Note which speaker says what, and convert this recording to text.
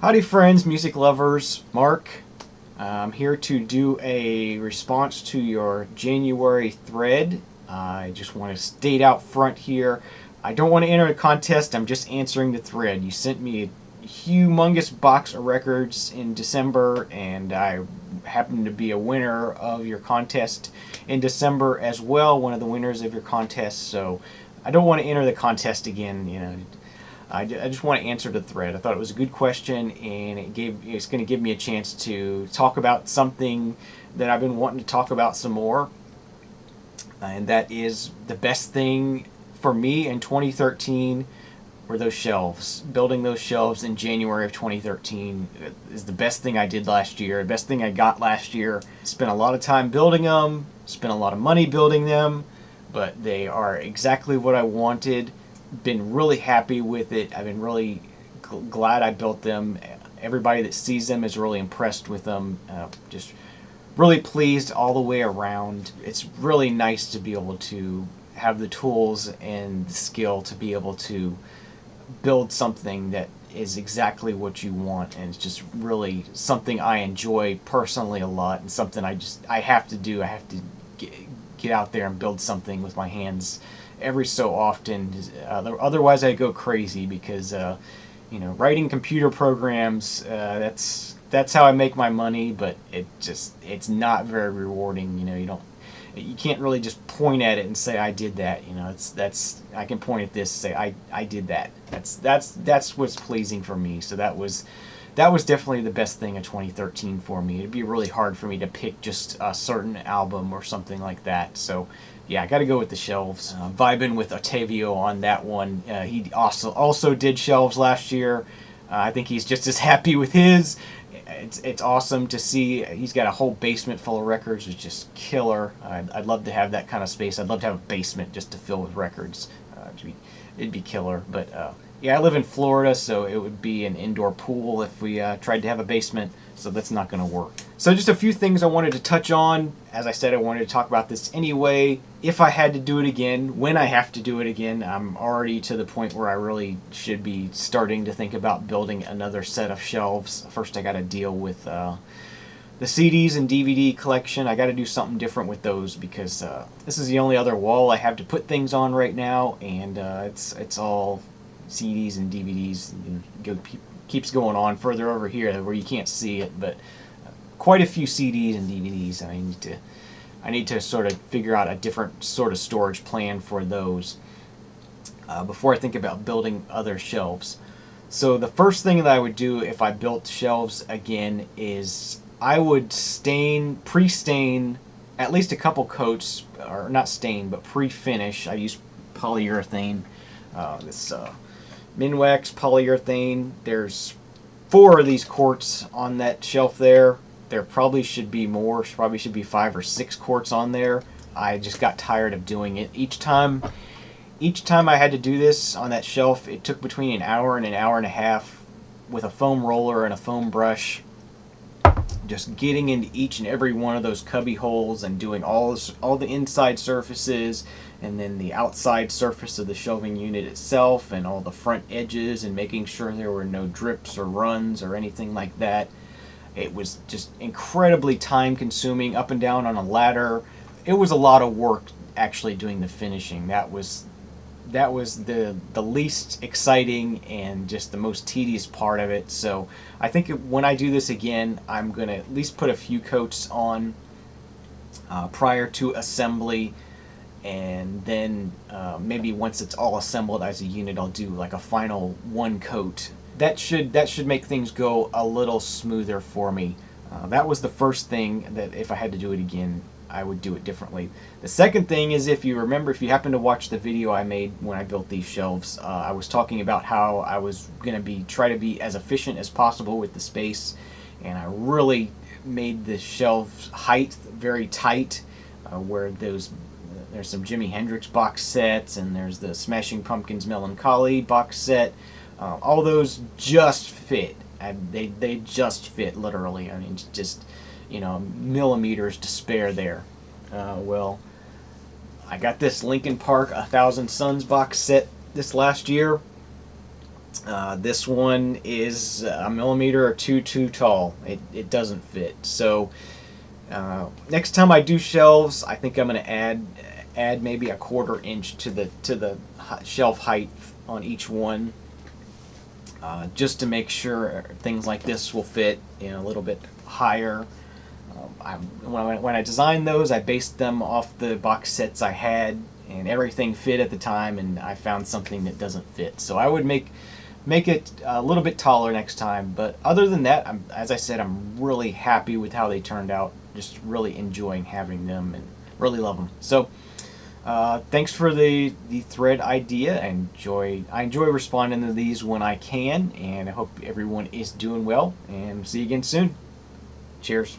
Speaker 1: Howdy friends, music lovers, Mark. I'm here to do a response to your January thread. I just want to state out front here, I don't want to enter a contest, I'm just answering the thread. You sent me a humongous box of records in December, and I happen to be a winner of your contest in December as well, one of the winners of your contest, so I don't want to enter the contest again. I just want to answer the thread. I thought it was a good question, and it's going to give me a chance to talk about something that I've been wanting to talk about some more, and that is the best thing for me in 2013 were those shelves. Building those shelves in January of 2013 is the best thing I did last year, the best thing I got last year. Spent a lot of time building them, spent a lot of money building them, but they are exactly what I wanted. Been really happy with it. I've been really glad I built them. Everybody that sees them is really impressed with them. Just really pleased all the way around. It's really nice to be able to have the tools and the skill to be able to build something that is exactly what you want, and it's just really something I enjoy personally a lot, and something I have to do. I have to get out there and build something with my hands every so often. Otherwise I go crazy because writing computer programs, that's how I make my money, but it's not very rewarding. You can't really just point at it and say I did that. I can point at this and say I did that. That's what's pleasing for me. So that was definitely the best thing of 2013 for me. It'd be really hard for me to pick just a certain album or something like that. So yeah, I got to go with the shelves. Vibing with Otavio on that one. He also did shelves last year. I think he's just as happy with his. It's awesome to see. He's got a whole basement full of records. It's just killer. I'd love to have that kind of space. I'd love to have a basement just to fill with records. It'd be killer. But yeah, I live in Florida, so it would be an indoor pool if we tried to have a basement. So that's not going to work. So just a few things I wanted to touch on. As I said, I wanted to talk about this anyway. If I had to do it again, when I have to do it again, I'm already to the point where I really should be starting to think about building another set of shelves. First, I got to deal with the CDs and DVD collection. I got to do something different with those because this is the only other wall I have to put things on right now, and it's all CDs and DVDs. Keeps going on further over here where you can't see it, but quite a few CDs and DVDs, and I need to sort of figure out a different sort of storage plan for those before I think about building other shelves. So the first thing that I would do if I built shelves again is I would pre-stain at least a couple coats, or not stain, but pre-finish. I use polyurethane, this Minwax polyurethane. There's 4 of these quarts on that shelf there. There probably should be more. Probably should be 5 or 6 quarts on there. I just got tired of doing it. Each time I had to do this on that shelf, it took between an hour and a half with a foam roller and a foam brush. Just getting into each and every one of those cubby holes and doing all the inside surfaces, and then the outside surface of the shelving unit itself, and all the front edges, and making sure there were no drips or runs or anything like that. It was just incredibly time consuming, up and down on a ladder. It was a lot of work actually doing the finishing. That was the least exciting and just the most tedious part of it. So I think when I do this again, I'm going to at least put a few coats on prior to assembly, and then maybe once it's all assembled as a unit, I'll do like a final 1 coat. That should make things go a little smoother for me. That was the first thing that if I had to do it again, I would do it differently. The second thing is, if you happen to watch the video I made when I built these shelves, I was talking about how I was going to try to be as efficient as possible with the space, and I really made the shelf height very tight, where there's some Jimi Hendrix box sets, and there's the Smashing Pumpkins Melancholy box set. All those just fit. They just fit, literally. I mean, just millimeters to spare there. Well, I got this Linkin Park 1,000 Suns box set this last year. This one is a millimeter or two too tall. It doesn't fit. So next time I do shelves, I think I'm going to add maybe a 1/4 inch to the shelf height on each one, just to make sure things like this will fit in a little bit higher. When I designed those, I based them off the box sets I had, and everything fit at the time, and I found something that doesn't fit. So I would make it a little bit taller next time. But other than that, as I said, I'm really happy with how they turned out. Just really enjoying having them and really love them. So thanks for the thread idea. I enjoy responding to these when I can, and I hope everyone is doing well, and see you again soon. Cheers.